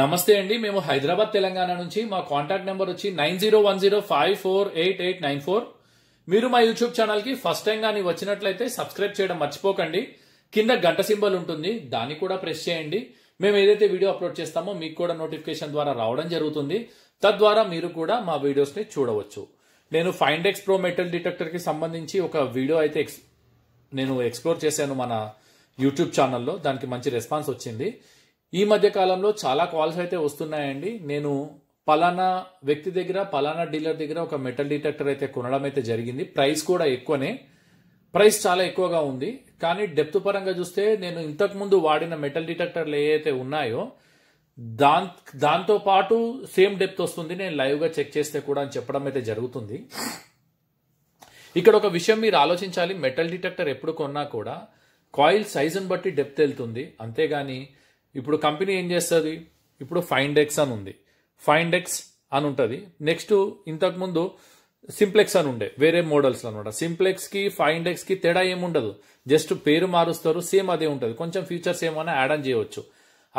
నమస్తే అండి. మేము హైదరాబాద్ తెలంగాణ నుంచి. మా కాంటాక్ట్ నెంబర్ వచ్చి 9010548894. మీరు మా యూట్యూబ్ ఛానల్ కి ఫస్ట్ టైం గానీ వచ్చినట్లయితే సబ్స్క్రైబ్ చేయడం మర్చిపోకండి. కింద గంట సింబల్ ఉంటుంది, దాన్ని కూడా ప్రెస్ చేయండి. మేము ఏదైతే వీడియో అప్లోడ్ చేస్తామో మీకు కూడా నోటిఫికేషన్ ద్వారా రావడం జరుగుతుంది. తద్వారా మీరు కూడా మా వీడియోస్ ని చూడవచ్చు. నేను ఫైండెక్స్ ప్రో మెటల్ డిటెక్టర్ కి సంబంధించి ఒక వీడియో అయితే నేను ఎక్స్ప్లోర్ చేశాను మన యూట్యూబ్ ఛానల్లో. దానికి మంచి రెస్పాన్స్ వచ్చింది. ఈ మధ్య కాలంలో చాలా కాల్స్ అయితే వస్తున్నాయండి. నేను పలానా వ్యక్తి దగ్గర, పలానా డీలర్ దగ్గర ఒక మెటల్ డిటెక్టర్ అయితే కొనడం అయితే జరిగింది. ప్రైస్ కూడా ఎక్కువనే, ప్రైస్ చాలా ఎక్కువగా ఉంది. కానీ డెప్త్ పరంగా చూస్తే నేను ఇంతకు ముందు వాడిన మెటల్ డిటెక్టర్లు ఏవైతే ఉన్నాయో దాంతో పాటు సేమ్ డెప్త్ వస్తుంది. నేను లైవ్ గా చెక్ చేస్తే కూడా అని చెప్పడం అయితే జరుగుతుంది. ఇక్కడ ఒక విషయం మీరు ఆలోచించాలి. మెటల్ డిటెక్టర్ ఎప్పుడు కొన్నా కూడా కాయిల్ సైజుని బట్టి డెప్త్ వెళ్తుంది. అంతేగాని ఇప్పుడు కంపెనీ ఏం చేస్తుంది, ఇప్పుడు ఫైండెక్స్ అని ఉంది, ఫైండెక్స్ అని ఉంటుంది. నెక్స్ట్ ఇంతకు ముందు సింప్లెక్స్ అని ఉండే, వేరే మోడల్స్ అనమాట. సింప్లెక్స్ కి ఫైండెక్స్ కి తేడా ఏముండదు, జస్ట్ పేరు మారుస్తారు, సేమ్ అదే ఉంటుంది. కొంచెం ఫీచర్స్ ఏమైనా యాడ్ ఆన్ చేయవచ్చు.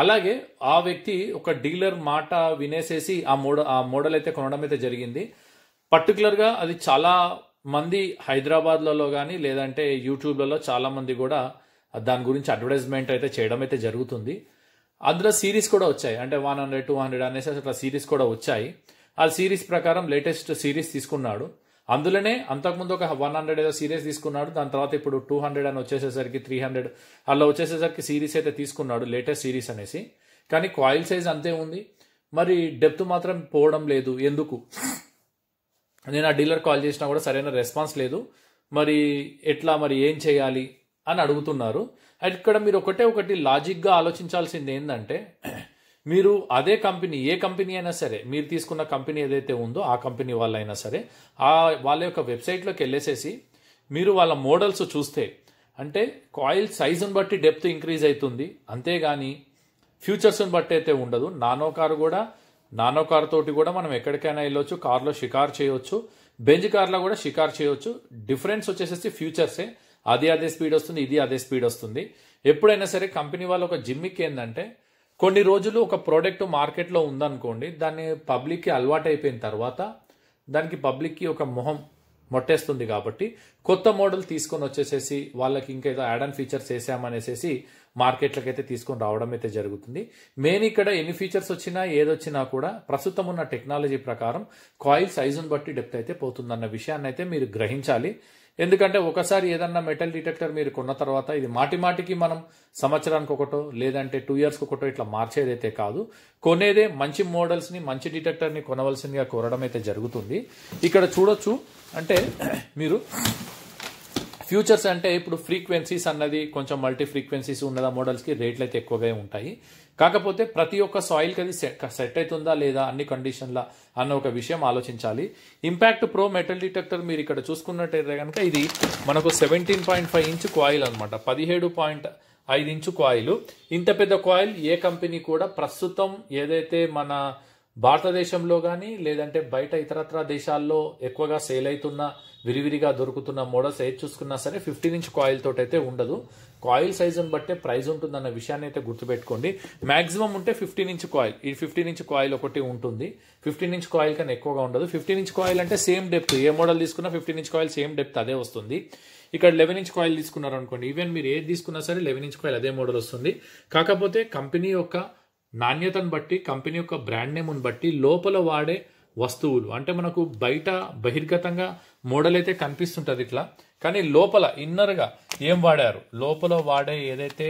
అలాగే ఆ వ్యక్తి ఒక డీలర్ మాట వినేసేసి ఆ మోడల్ అయితే కొనడం అయితే జరిగింది. పర్టికులర్ గా అది చాలా మంది హైదరాబాద్లలో కానీ లేదంటే యూట్యూబ్లలో చాలా మంది కూడా దాని గురించి అడ్వర్టైజ్మెంట్ అయితే చేయడం అయితే జరుగుతుంది. అందులో సిరీస్ కూడా వచ్చాయి, అంటే 100, 200 అనేసి అట్లా సిరీస్ కూడా వచ్చాయి. ఆ సిరీస్ ప్రకారం లేటెస్ట్ సిరీస్ తీసుకున్నాడు. అందులోనే అంతకుముందు ఒక 100 ఏదో సిరీస్ తీసుకున్నాడు. దాని తర్వాత ఇప్పుడు 200 అని వచ్చేసేసరికి 300 అలా వచ్చేసేసరికి సిరీస్ అయితే తీసుకున్నాడు, లేటెస్ట్ సిరీస్ అనేసి. కానీ కాయిల్ సైజ్ అంతే ఉంది, మరి డెప్త్ మాత్రం పోవడం లేదు. ఎందుకు? నేను ఆ డీలర్ కాల్ చేసినా కూడా సరైన రెస్పాన్స్ లేదు. మరి ఎట్లా, మరి ఏం చేయాలి అని అడుగుతున్నారు. ఇక్కడ మీరు ఒకటి లాజిక్గా ఆలోచించాల్సింది ఏంటంటే, మీరు అదే కంపెనీ, ఏ కంపెనీ అయినా సరే, మీరు తీసుకున్న కంపెనీ ఏదైతే ఉందో ఆ కంపెనీ వాళ్ళైనా సరే, వాళ్ళ యొక్క వెబ్సైట్లోకి వెళ్ళేసేసి మీరు వాళ్ళ మోడల్స్ చూస్తే, అంటే కాయిల్ సైజుని బట్టి డెప్త్ ఇంక్రీజ్ అవుతుంది, అంతేగాని ఫ్యూచర్స్ని బట్టి అయితే ఉండదు. నానో కార్ తోటి కూడా మనం ఎక్కడికైనా వెళ్ళొచ్చు, కార్లో షికార్ చేయొచ్చు, బెంజ్ కార్లో కూడా షికార్ చేయొచ్చు. డిఫరెన్స్ వచ్చేసేసి ఫ్యూచర్సే. అదే స్పీడ్ వస్తుంది, ఇది అదే స్పీడ్ వస్తుంది. ఎప్పుడైనా సరే కంపెనీ వాళ్ళ ఒక జిమ్మిక్ ఏంటంటే, కొన్ని రోజులు ఒక ప్రోడక్ట్ మార్కెట్లో ఉందనుకోండి, దాన్ని పబ్లిక్కి అలవాటు అయిపోయిన తర్వాత దానికి పబ్లిక్కి ఒక మొట్టేస్తుంది. కాబట్టి కొత్త మోడల్ తీసుకొని వచ్చేసేసి వాళ్ళకి ఇంకేదో యాడ్ ఆన్ ఫీచర్స్ వేసామనేసి మార్కెట్లకి అయితే తీసుకొని రావడం అయితే జరుగుతుంది. మెయిన్ ఇక్కడ ఎన్ని ఫీచర్స్ వచ్చినా ఏదొచ్చినా కూడా ప్రస్తుతం ఉన్న టెక్నాలజీ ప్రకారం కాయిల్ సైజుని బట్టి డెప్త్ అయితే పోతుందన్న విషయాన్ని అయితే మీరు గ్రహించాలి. ఎందుకంటే ఒకసారి ఏదన్నా మెటల్ డిటెక్టర్ మీరు కొన్న తర్వాత ఇది మాటికి మనం సంవత్సరానికి ఒకటో లేదంటే 2 ఇయర్స్కి ఒకటో ఇట్లా మార్చేదైతే కాదు. కొనేదే మంచి మోడల్స్ని, మంచి డిటెక్టర్ని కొనవలసిందిగా కోరడం అయితే జరుగుతుంది. ఇక్కడ చూడొచ్చు, అంటే మీరు ఫ్యూచర్స్ అంటే ఇప్పుడు ఫ్రీక్వెన్సీస్ అన్నది కొంచెం మల్టీ ఫ్రీక్వెన్సీస్ ఉన్న మోడల్స్కి రేట్లు అయితే ఎక్కువగా ఉంటాయి. కాకపోతే ప్రతి ఒక్క సాయిల్కి అది సెట్ అవుతుందా లేదా అన్ని కండిషన్ల అన్న ఒక విషయం ఆలోచించాలి. ఇంపాక్ట్ ప్రో మెటల్ డిటెక్టర్ మీరు ఇక్కడ చూసుకున్నట్టయితే కనుక ఇది మనకు 17.5 ఇంచ్ కాయిల్ అనమాట, 17.5 ఇంచు కాయిల్. ఇంత పెద్ద కాయిల్ ఏ కంపెనీ కూడా ప్రస్తుతం ఏదైతే మన భారతదేశంలో కానీ లేదంటే బయట ఇతరత్ర దేశాల్లో ఎక్కువగా సేల్ అవుతున్న, విరివిరిగా దొరుకుతున్న మోడల్స్ ఏది చూసుకున్నా సరే 15 ఇంచ్ కాయిల్ తోటి అయితే ఉండదు. కాయిల్ సైజుని బట్టే ప్రైస్ ఉంటుందన్న విషయాన్ని అయితే గుర్తుపెట్టుకోండి. మాక్సిమం ఉంటే 15 ఇంచ్ కాయిల్, ఈ 15 ఇంచ్ కాయిల్ ఒకటి ఉంటుంది. 15 ఇంచ్ కాయిల్ కన్నా ఎక్కువగా ఉండదు. 15 ఇంచ్ కాయిల్ అంటే సేమ్ డెప్త్, ఏ మోడల్ తీసుకున్నా 15 ఇంచ్ కాయిల్ సేమ్ డెప్త్ అదే వస్తుంది. ఇక్కడ 11 ఇంచ్ కాయిల్ తీసుకున్నారు అనుకోండి, ఈవెన్ మీరు ఏది తీసుకున్నా సరే 11 ఇంచ్ కాయిల్ అదే మోడల్ వస్తుంది. కాకపోతే కంపెనీ యొక్క నాణ్యతను బట్టి, కంపెనీ యొక్క బ్రాండ్ నేమ్ని బట్టి లోపల వాడే వస్తువులు, అంటే మనకు బయట బహిర్గతంగా మోడల్ అయితే కనిపిస్తుంటుంది ఇట్లా, కానీ లోపల ఇన్నర్గా ఏం వాడారు, లోపల వాడే ఏదైతే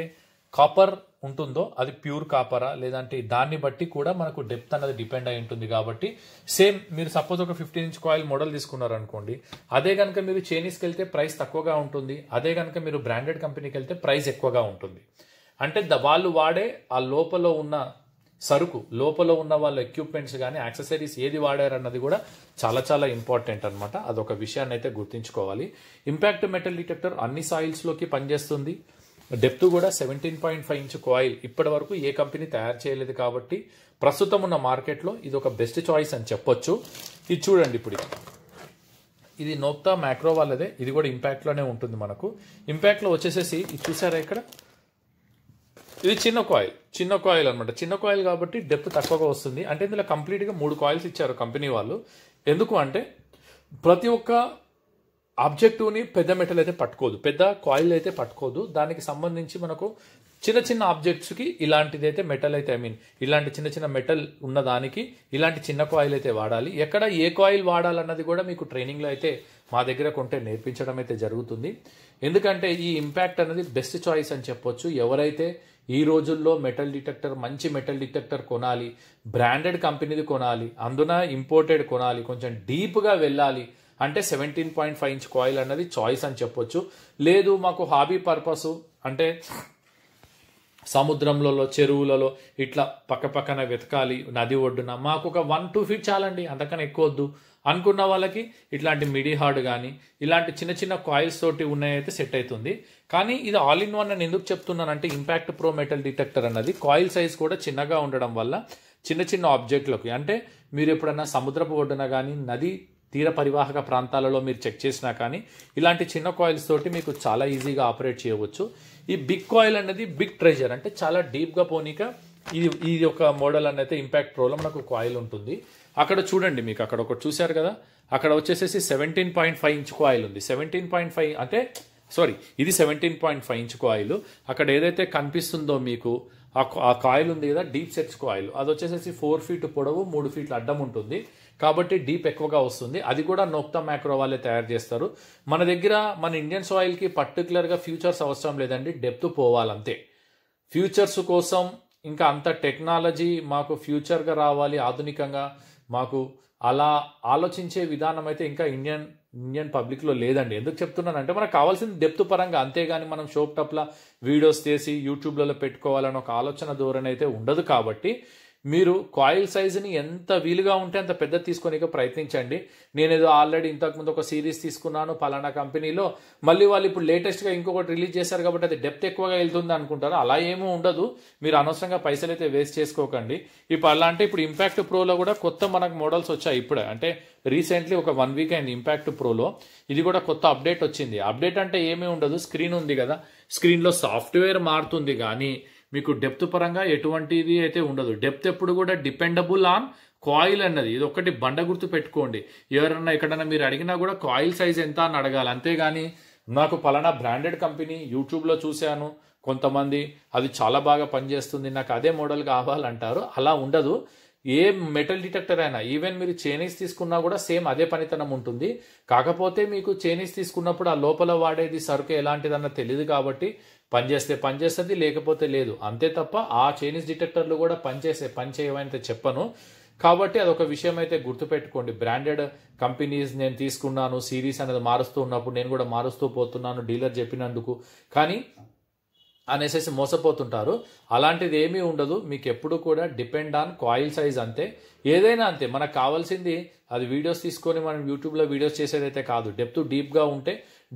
కాపర్ ఉంటుందో అది ప్యూర్ కాపరా లేదంటే దాన్ని బట్టి కూడా మనకు డెప్త్ అనేది డిపెండ్ అయి ఉంటుంది. కాబట్టి సేమ్ మీరు సపోజ్ ఒక 15 ఇంచ్ కాయిల్ మోడల్ తీసుకున్నారు అనుకోండి, అదే కనుక మీరు చైనీస్కి వెళ్తే ప్రైస్ తక్కువగా ఉంటుంది, అదే కనుక మీరు బ్రాండెడ్ కంపెనీకి వెళ్తే ప్రైస్ ఎక్కువగా ఉంటుంది. అంటే వాళ్ళు వాడే ఆ లోపల ఉన్న సరుకు, లోపల ఉన్న వాళ్ళ ఎక్విప్మెంట్స్ కానీ యాక్సెసరీస్ ఏది వాడారన్నది కూడా చాలా ఇంపార్టెంట్ అనమాట. అదొక విషయాన్ని అయితే గుర్తుంచుకోవాలి. ఇంపాక్ట్ మెటల్ డిటెక్టర్ అన్ని సాయిల్స్లోకి పనిచేస్తుంది. డెప్త్ కూడా 17.5 ఇంచ్ కాయిల్ ఇప్పటి వరకు ఏ కంపెనీ తయారు చేయలేదు. కాబట్టి ప్రస్తుతం ఉన్న మార్కెట్లో ఇది ఒక బెస్ట్ చాయిస్ అని చెప్పొచ్చు. ఇది చూడండి, ఇప్పుడు ఇది నోక్తా మ్యాక్రో వాళ్ళదే, ఇది కూడా ఇంపాక్ట్లోనే ఉంటుంది. మనకు ఇంపాక్ట్లో వచ్చేసేసి ఇది చూసారా, ఇక్కడ ఇది చిన్న కాయిల్ అనమాట. చిన్న కాయిల్ కాబట్టి డెప్త్ తక్కువగా వస్తుంది. అంటే ఇందులో కంప్లీట్గా 3 కాయిల్స్ ఇచ్చారు కంపెనీ వాళ్ళు. ఎందుకు అంటే ప్రతి ఒక్క ఆబ్జెక్టివ్ని పెద్ద మెటల్ అయితే పట్టుకోదు, పెద్ద కాయిల్ అయితే పట్టుకోదు. దానికి సంబంధించి మనకు చిన్న చిన్న ఆబ్జెక్ట్స్కి ఇలాంటిది అయితే మెటల్ అయితే ఇలాంటి చిన్న చిన్న మెటల్ ఉన్న దానికి ఇలాంటి చిన్న కాయిల్ అయితే వాడాలి. ఎక్కడ ఏ కాయిల్ వాడాలన్నది కూడా మీకు ట్రైనింగ్లో అయితే మా దగ్గర కొంటే నేర్పించడం అయితే జరుగుతుంది. ఎందుకంటే ఈ ఇంపాక్ట్ అనేది బెస్ట్ చాయిస్ అని చెప్పొచ్చు. ఎవరైతే ఈ రోజుల్లో మంచి మెటల్ డిటెక్టర్ కొనాలి, బ్రాండెడ్ కంపెనీది కొనాలి, అందున ఇంపోర్టెడ్ కొనాలి, కొంచెం డీప్గా వెళ్ళాలి అంటే 17.5 ఇంచ్ కాయిల్ అన్నది చాయిస్ అని చెప్పొచ్చు. లేదు మాకు హాబీ పర్పస్ అంటే సముద్రంలో చెరువులలో ఇట్లా పక్కన వెతకాలి, నది ఒడ్డున మాకు ఒక 1-2 ఫీట్ చాలండి, అంతకన్నా ఎక్కువ వద్దు అనుకున్న వాళ్ళకి ఇట్లాంటి మిడి హార్డ్ కానీ ఇలాంటి చిన్న చిన్న కాయిల్స్ తోటి ఉన్నాయైతే సెట్ అవుతుంది. కానీ ఇది ఆల్ ఇన్ వన్ అని ఎందుకు చెప్తున్నానంటే ఇంపాక్ట్ ప్రో మెటల్ డిటెక్టర్ అన్నది కాయిల్ సైజ్ కూడా చిన్నగా ఉండడం వల్ల చిన్న చిన్న ఆబ్జెక్ట్లకి అంటే మీరు ఎప్పుడైనా సముద్రపు ఒడ్డున కానీ నది తీర పరివాహక ప్రాంతాలలో మీరు చెక్ చేసినా కానీ ఇలాంటి చిన్న కాయిల్స్ తోటి మీకు చాలా ఈజీగా ఆపరేట్ చేయవచ్చు. ఈ బిగ్ కాయిల్ అనేది బిగ్ ట్రెజర్ అంటే చాలా డీప్గా పోనీక ఇది ఒక మోడల్ అనేది ఇంపాక్ట్ ప్రోలో మనకు కాయిల్ ఉంటుంది. అక్కడ చూడండి, మీకు అక్కడ ఒకటి చూశారు కదా, అక్కడ వచ్చేసేసి 17.5 ఇంచ్ కాయిల్ ఉంది. 17.5 అంటే ఇది 17.5 ఇంచ్ కాయిల్. అక్కడ ఏదైతే కనిపిస్తుందో మీకు ఆ కాయిల్ ఉంది కదా, డీప్ సెట్స్ కాయిల్, అది వచ్చేసేసి 4 ఫీట్ పొడవు 3 ఫీట్ల అడ్డం ఉంటుంది కాబట్టి డీప్ ఎక్కువగా వస్తుంది. అది కూడా నోక్తా మ్యాక్రో వాళ్ళే తయారు చేస్తారు. మన దగ్గర మన ఇండియన్ సాయిల్కి పర్టికులర్గా ఫ్యూచర్స్ అవసరం లేదండి, డెప్త్ పోవాలంతే. ఫ్యూచర్స్ కోసం ఇంకా అంత టెక్నాలజీ మాకు ఫ్యూచర్గా రావాలి ఆధునికంగా మాకు అలా ఆలోచించే విధానం అయితే ఇంకా ఇండియన్ పబ్లిక్లో లేదండి. ఎందుకు చెప్తున్నానంటే మనకు కావాల్సింది డెప్త్ పరంగా, అంతేగాని మనం షోప్ టప్లా వీడియోస్ చేసి యూట్యూబ్లలో పెట్టుకోవాలని ఒక ఆలోచన ధోరణి అయితే ఉండదు. కాబట్టి మీరు కాయిల్ సైజుని ఎంత వీలుగా ఉంటే అంత పెద్ద తీసుకొని ప్రయత్నించండి. నేనేదో ఆల్రెడీ ఇంతకుముందు ఒక సిరీస్ తీసుకున్నాను పలానా కంపెనీలో, మళ్ళీ వాళ్ళు ఇప్పుడు లేటెస్ట్గా ఇంకొకటి రిలీజ్ చేశారు కాబట్టి అది డెప్త్ ఎక్కువగా వెళ్తుంది అనుకుంటారు. అలా ఏమీ ఉండదు. మీరు అనవసరంగా పైసలు అయితే వేస్ట్ చేసుకోకండి. ఇప్పుడు ఇంపాక్ట్ ప్రోలో కూడా కొత్త మనకు మోడల్స్ వచ్చాయి. ఇప్పుడే అంటే రీసెంట్లీ ఒక 1 వీక్ అయింది ఇంపాక్ట్ ప్రోలో. ఇది కూడా కొత్త అప్డేట్ వచ్చింది. అప్డేట్ అంటే ఏమీ ఉండదు, స్క్రీన్ ఉంది కదా, స్క్రీన్లో సాఫ్ట్వేర్ మారుతుంది కానీ మీకు డెప్త్ పరంగా ఎటువంటిది అయితే ఉండదు. డెప్త్ ఎప్పుడు కూడా డిపెండబుల్ ఆన్ కాయిల్ అన్నది, ఇది ఒకటి బండ గుర్తు పెట్టుకోండి. ఎవరన్నా ఎక్కడన్నా మీరు అడిగినా కూడా కాయిల్ సైజ్ ఎంత అని అడగాలి, అంతేగాని నాకు పలానా బ్రాండెడ్ కంపెనీ యూట్యూబ్లో చూశాను కొంతమంది అది చాలా బాగా పనిచేస్తుంది నాకు అదే మోడల్ కావాలంటారు. అలా ఉండదు. ఏ మెటల్ డిటెక్టర్ అయినా ఈవెన్ మీరు చైనీస్ తీసుకున్నా కూడా సేమ్ అదే పనితనం ఉంటుంది. కాకపోతే మీకు చైనీస్ తీసుకున్నప్పుడు ఆ లోపల వాడేది సరుకు ఎలాంటిదన్నా తెలియదు కాబట్టి పనిచేస్తే పనిచేస్తుంది, లేకపోతే లేదు, అంతే తప్ప ఆ చైనీస్ డిటెక్టర్లు కూడా పనిచేయవని చెప్పను. కాబట్టి అదొక విషయం అయితే గుర్తుపెట్టుకోండి. బ్రాండెడ్ కంపెనీస్ నేను తీసుకున్నాను, సిరీస్ అనేది మారుస్తూ ఉన్నప్పుడు నేను కూడా మారుస్తూ పోతున్నాను డీలర్ చెప్పినందుకు కానీ అనేసి మోసపోతుంటారు. అలాంటిది ఏమీ ఉండదు. మీకు ఎప్పుడు కూడా డిపెండ్ ఆన్ కాయిల్ సైజ్ అంతే. ఏదైనా అంతే, మనకు కావాల్సింది అది వీడియోస్ తీసుకొని మనం యూట్యూబ్లో వీడియోస్ చేసేదైతే కాదు. డెప్త్ డీప్గా ఉంటే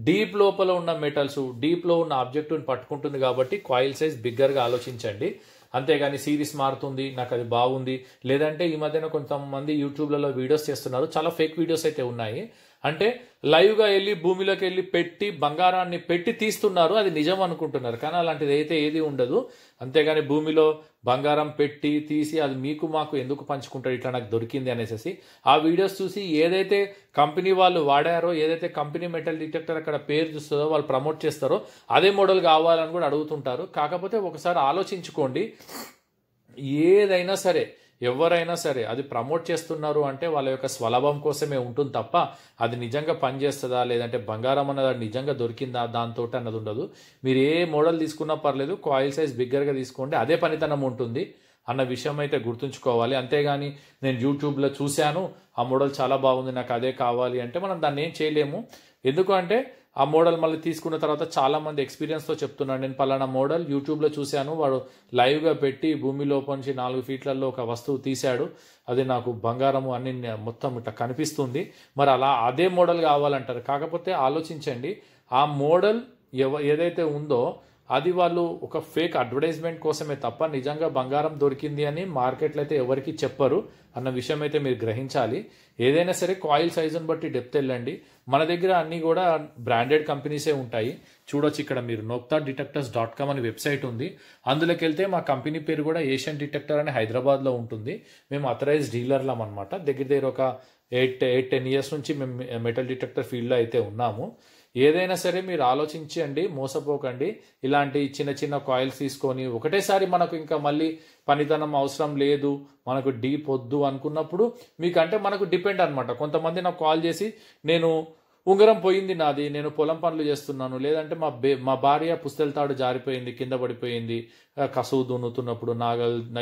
డీప్ లోపల ఉన్న మెటల్స్ డీప్లో ఉన్న ఆబ్జెక్టుని పట్టుకుంటుంది కాబట్టి కాయిల్ సైజ్ బిగ్గర్గా ఆలోచించండి. అంతేగాని సిరీస్ మారుతుంది నాకు అది బాగుంది, లేదంటే ఈ మధ్యన కొంతమంది యూట్యూబ్లలో వీడియోస్ చేస్తున్నారు, చాలా ఫేక్ వీడియోస్ అయితే ఉన్నాయి. అంటే లైవ్గా వెళ్ళి భూమిలోకి వెళ్ళి పెట్టి బంగారాన్ని పెట్టి తీస్తున్నారు, అది నిజం అనుకుంటున్నారు. కానీ అలాంటిది అయితే ఏది ఉండదు. అంతేగాని భూమిలో బంగారం పెట్టి తీసి అది మీకు మాకు ఎందుకు పంచుకుంటారు, ఇట్లా నాకు దొరికింది అనేసి ఆ వీడియోస్ చూసి ఏదైతే కంపెనీ వాళ్ళు వాడారో, ఏదైతే కంపెనీ మెటల్ డిటెక్టర్ అక్కడ పేరు చూస్తుందో వాళ్ళు ప్రమోట్ చేస్తారో అదే మోడల్ కావాలని కూడా అడుగుతుంటారు. కాకపోతే ఒకసారి ఆలోచించుకోండి, ఏదైనా సరే ఎవరైనా సరే అది ప్రమోట్ చేస్తున్నారు అంటే వాళ్ళ యొక్క స్వలాభం కోసమే ఉంటుంది తప్ప అది నిజంగా పనిచేస్తుందా లేదంటే బంగారం అన్నది నిజంగా దొరికిందా దాంతో అన్నది ఉండదు. మీరు ఏ మోడల్ తీసుకున్నా పర్లేదు, కాయిల్ సైజ్ బిగ్గర్గా తీసుకోండి, అదే పనితనం ఉంటుంది అన్న విషయం అయితే గుర్తుంచుకోవాలి. అంతేగాని నేను యూట్యూబ్లో చూశాను ఆ మోడల్ చాలా బాగుంది నాకు అదే కావాలి అంటే మనం దాన్ని ఏం చేయలేము. ఎందుకంటే ఆ మోడల్ మళ్ళీ తీసుకున్న తర్వాత చాలామంది ఎక్స్పీరియన్స్తో చెప్తున్నాను, నేను పలానా మోడల్ యూట్యూబ్లో చూశాను, వాడు లైవ్గా పెట్టి భూమిలోపల నుంచి 4 ఫీట్లలో ఒక వస్తువు తీశాడు, అది నాకు బంగారము అన్ని మొత్తం ఇట్లా కనిపిస్తుంది, మరి అలా అదే మోడల్ కావాలంటారు. కాకపోతే ఆలోచించండి, ఆ మోడల్ ఏదైతే ఉందో అది వాళ్ళు ఒక ఫేక్ అడ్వర్టైజ్మెంట్ కోసమే తప్ప నిజంగా బంగారం దొరికింది అని మార్కెట్లో అయితే ఎవరికి చెప్పరు అన్న విషయం అయితే మీరు గ్రహించాలి. ఏదైనా సరే కాయిల్ సైజుని బట్టి డెప్త్ వెళ్ళండి. మన దగ్గర అన్నీ కూడా బ్రాండెడ్ కంపెనీసే ఉంటాయి. చూడొచ్చు ఇక్కడ మీరు nokta-detectors.com అని వెబ్సైట్ ఉంది. అందులోకి వెళ్తే మా కంపెనీ పేరు కూడా ఏషియన్ డిటెక్టర్ అని హైదరాబాద్లో ఉంటుంది. మేము అథరైజ్ డీలర్లం అనమాట. దగ్గర ఒక 8-10 ఇయర్స్ నుంచి మేము మెటల్ డిటెక్టర్ ఫీల్డ్లో అయితే ఉన్నాము. ఏదైనా సరే మీరు ఆలోచించండి, మోసపోకండి. ఇలాంటి చిన్న చిన్న కాయిల్స్ తీసుకొని ఒకటేసారి మనకు ఇంకా మళ్ళీ పనితనం అవసరం లేదు, మనకు డీప్ వద్దు అనుకున్నప్పుడు మీకంటే మనకు డిపెండ్ అనమాట. కొంతమంది నాకు కాల్ చేసి నేను ఉంగరం పోయింది నాది, నేను పొలం పనులు చేస్తున్నాను, లేదంటే మా భార్య పుస్తెల తాడు జారిపోయింది, కింద పడిపోయింది, కసువు దున్నుతున్నప్పుడు,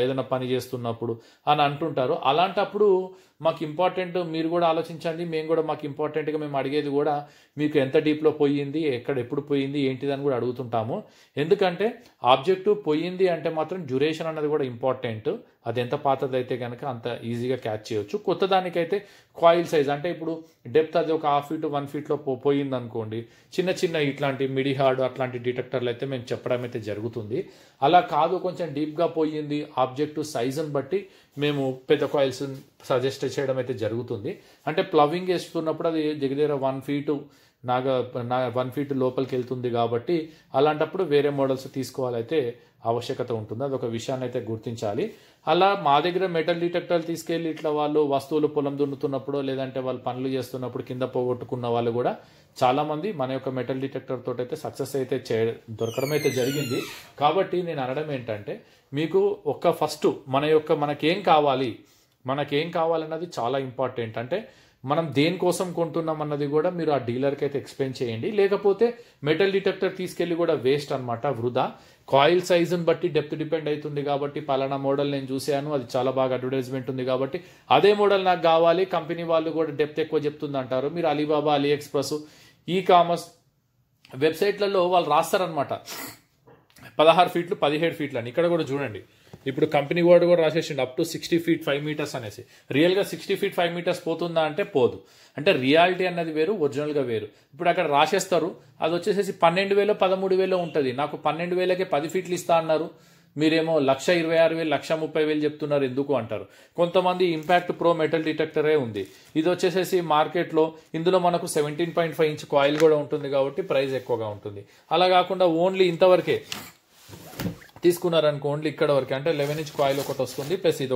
ఏదైనా పని చేస్తున్నప్పుడు అని అంటుంటారు. అలాంటప్పుడు మాకు ఇంపార్టెంట్, మీరు కూడా ఆలోచించండి, మేము కూడా మాకు ఇంపార్టెంట్గా మేము అడిగేది కూడా మీకు ఎంత డీప్లో పోయింది, ఎప్పుడు పోయింది, ఏంటిదని కూడా అడుగుతుంటాము. ఎందుకంటే ఆబ్జెక్టివ్ పోయింది అంటే మాత్రం డ్యూరేషన్ అన్నది కూడా ఇంపార్టెంట్. అది ఎంత పాతదైతే కనుక అంత ఈజీగా క్యాచ్ చేయొచ్చు. కొత్త దానికైతే కాయిల్ సైజ్ అంటే ఇప్పుడు డెప్త్ అది ఒక 1/2 ఫీట్ 1 ఫీట్లో పోయింది అనుకోండి, చిన్న చిన్న ఇట్లాంటి మిడిహార్డ్ అట్లాంటి డిటెక్టర్లు అయితే మేము చెప్పడం అయితే జరుగుతుంది. అలా కాదు కొంచెం డీప్గా పోయింది ఆబ్జెక్టివ్ సైజుని బట్టి మేము పెద్ద కాయిల్స్ సజెస్ట్ చేయడం అయితే జరుగుతుంది. అంటే ప్లవింగ్ వేస్తున్నప్పుడు అది దగ్గర 1 ఫీటు 1 ఫీట్ లోపలికి వెళ్తుంది కాబట్టి అలాంటప్పుడు వేరే మోడల్స్ తీసుకోవాలైతే ఆవశ్యకత ఉంటుంది. అదొక విషయాన్ని అయితే గుర్తించాలి. అలా మా దగ్గర మెటల్ డిటెక్టర్లు తీసుకెళ్ళి ఇట్లా వాళ్ళు వస్తువులు పొలం దున్నుతున్నప్పుడు లేదంటే వాళ్ళు పనులు చేస్తున్నప్పుడు కింద పోగొట్టుకున్న వాళ్ళు కూడా చాలామంది మన యొక్క మెటల్ డిటెక్టర్ తోటి అయితే సక్సెస్ అయితే దొరకడం అయితే జరిగింది. కాబట్టి నేను అనడం ఏంటంటే మీకు ఫస్ట్ మనకేం కావాలన్నది చాలా ఇంపార్టెంట్. అంటే మనం దేనికోసం కొంటున్నాం అన్నది కూడా మీరు ఆ డీలర్కి అయితే ఎక్స్ప్లెయిన్ చేయండి. లేకపోతే మెటల్ డిటెక్టర్ తీసుకెళ్ళి కూడా వేస్ట్ అనమాట, వృధా. కాయిల్ సైజుని బట్టి డెప్త్ డిపెండ్ అవుతుంది కాబట్టి పలానా మోడల్ నేను చూశాను, అది చాలా బాగా అడ్వర్టైజ్మెంట్ ఉంది కాబట్టి అదే మోడల్ నాకు కావాలి, కంపెనీ వాళ్ళు కూడా డెప్త్ ఎక్కువ చెప్తుంది అంటారు. మీరు Alibaba, Ali express, e commerce వెబ్సైట్లలో వాళ్ళు రాస్తారనమాట 16 ఫీట్లు 17 ఫీట్లు అని. ఇక్కడ కూడా చూడండి, ఇప్పుడు కంపెనీ వాడు కూడా రాసేసిండు అప్ టు 60 feet 5 meters అనేసి. రియల్గా 60 feet 5 meters పోతుందా అంటే పోదు. అంటే రియాలిటీ అన్నది వేరు, ఒరిజినల్గా వేరు. ఇప్పుడు అక్కడ రాసేస్తారు, అది వచ్చేసేసి 12,000 13,000 ఉంటుంది. నాకు 12,000కే 10 ఫీట్లు ఇస్తా అన్నారు, మీరేమో 1,26,000 1,30,000 చెప్తున్నారు ఎందుకు అంటారు. కొంతమంది ఇంపాక్ట్ ప్రో మెటల్ డిటెక్టరే ఉంది, ఇది వచ్చేసేసి మార్కెట్లో ఇందులో మనకు 17.5 inch కాయిల్ కూడా ఉంటుంది కాబట్టి ప్రైస్ ఎక్కువగా ఉంటుంది. అలా కాకుండా ఓన్లీ ఇంతవరకే తీసుకున్నారనుకో, ఓన్లీ ఇక్కడ వరకు అంటే 11 inch కాయిల్ ఒకటి వస్తుంది, ప్లస్ ఇది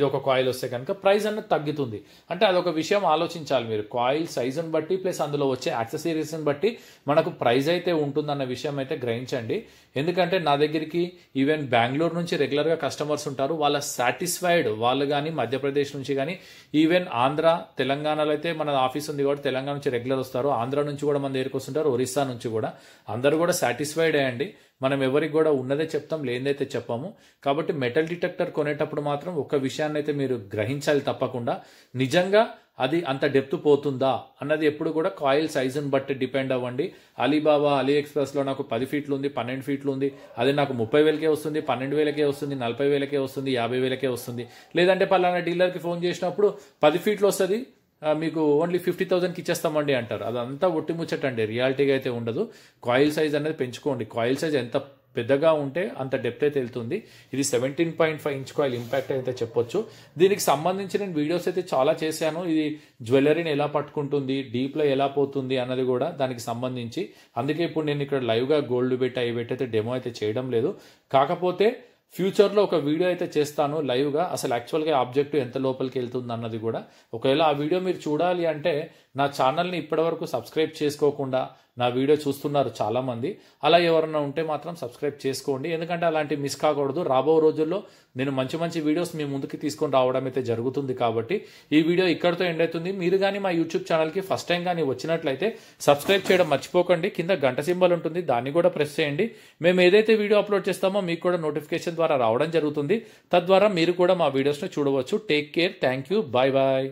ఒక కాయిల్ వస్తే కనుక ప్రైస్ అన్నది తగ్గుతుంది. అంటే అదొక విషయం ఆలోచించాలి మీరు. కాయిల్ సైజుని బట్టి ప్లస్ అందులో వచ్చే యాక్సెసరీస్ని బట్టి మనకు ప్రైస్ అయితే ఉంటుందన్న విషయం అయితే గ్రహించండి. ఎందుకంటే నా దగ్గరికి ఈవెన్ బెంగళూరు నుంచి రెగ్యులర్గా కస్టమర్స్ ఉంటారు. వాళ్ళ సాటిస్ఫైడ్ వాళ్ళు కానీ మధ్యప్రదేశ్ నుంచి కానీ, ఈవెన్ ఆంధ్ర తెలంగాణలో అయితే మన ఆఫీస్ ఉంది కాబట్టి తెలంగాణ నుంచి రెగ్యులర్ వస్తారు, ఆంధ్ర నుంచి కూడా మన దగ్గరికి వస్తుంటారు, ఒరిస్సా నుంచి కూడా. అందరూ కూడా సాటిస్ఫైడ్ అయ్యండి. మనం ఎవరికి కూడా ఉన్నదే చెప్తాం, లేనిదైతే చెప్పాము. కాబట్టి మెటల్ డిటెక్టర్ కొనేటప్పుడు మాత్రం ఒక విషయాన్ని అయితే మీరు గ్రహించాలి తప్పకుండా, నిజంగా అది అంత డెప్త్ పోతుందా అన్నది ఎప్పుడు కూడా కాయిల్ సైజుని బట్టి డిపెండ్ అవ్వండి. అలీబాబా, అలీ ఎక్స్ప్రెస్లో నాకు 10 ఫీట్లు ఉంది, 12 ఫీట్లు ఉంది, అది నాకు 30,000కే వస్తుంది, 12,000కే వస్తుంది, 40,000కే వస్తుంది, 50,000కే వస్తుంది. లేదంటే పలానా డీలర్కి ఫోన్ చేసినప్పుడు 10 ఫీట్లు వస్తుంది, మీకు ఓన్లీ 50,000కి ఇచ్చేస్తామండి అంటారు. అదంతా ఒట్టి ముచ్చటండి, రియాలిటీగా అయితే ఉండదు. కాయిల్ సైజ్ అనేది పెంచుకోండి. కాయిల్ సైజ్ ఎంత పెద్దగా ఉంటే అంత డెప్త్ అయితే వెళ్తుంది. ఇది 17.5 inch కాయిల్ ఇంపాక్ట్ అయితే చెప్పొచ్చు. దీనికి సంబంధించి నేను వీడియోస్ అయితే చాలా చేశాను. ఇది జ్యువెలరీని ఎలా పట్టుకుంటుంది, డీప్లో ఎలా పోతుంది అన్నది కూడా దానికి సంబంధించి. అందుకే ఇప్పుడు నేను ఇక్కడ లైవ్గా గోల్డ్ పెట్టి అవి పెట్టి అయితే డెమో అయితే చేయడం లేదు. కాకపోతే ఫ్యూచర్లో ఒక వీడియో అయితే చేస్తాను లైవ్గా, అసలు యాక్చువల్గా ఆబ్జెక్టివ్ ఎంత లోపలికి వెళ్తుంది అన్నది కూడా. ఒకవేళ ఆ వీడియో మీరు చూడాలి అంటే నా ఛానల్ని ఇప్పటివరకు సబ్స్క్రైబ్ చేసుకోకుండా నా వీడియో చూస్తున్నారు చాలామంది. అలా ఎవరన్నా ఉంటే మాత్రం సబ్స్క్రైబ్ చేసుకోండి, ఎందుకంటే అలాంటి మిస్ కాకూడదు. రాబో రోజుల్లో నేను మంచి మంచి వీడియోస్ మీ ముందుకి తీసుకొని రావడం అయితే జరుగుతుంది. కాబట్టి ఈ వీడియో ఇక్కడితో ఎండ్ అవుతుంది. మీరు కానీ మా యూట్యూబ్ ఛానల్కి ఫస్ట్ టైం కానీ వచ్చినట్లయితే సబ్స్క్రైబ్ చేయడం మర్చిపోకండి. కింద గంట సింబల్ ఉంటుంది, దాన్ని కూడా ప్రెస్ చేయండి. మేము ఏదైతే వీడియో అప్లోడ్ చేస్తామో మీకు కూడా నోటిఫికేషన్ ద్వారా రావడం జరుగుతుంది. తద్వారా మీరు కూడా మా వీడియోస్ని చూడవచ్చు. Take care, thank you, bye bye.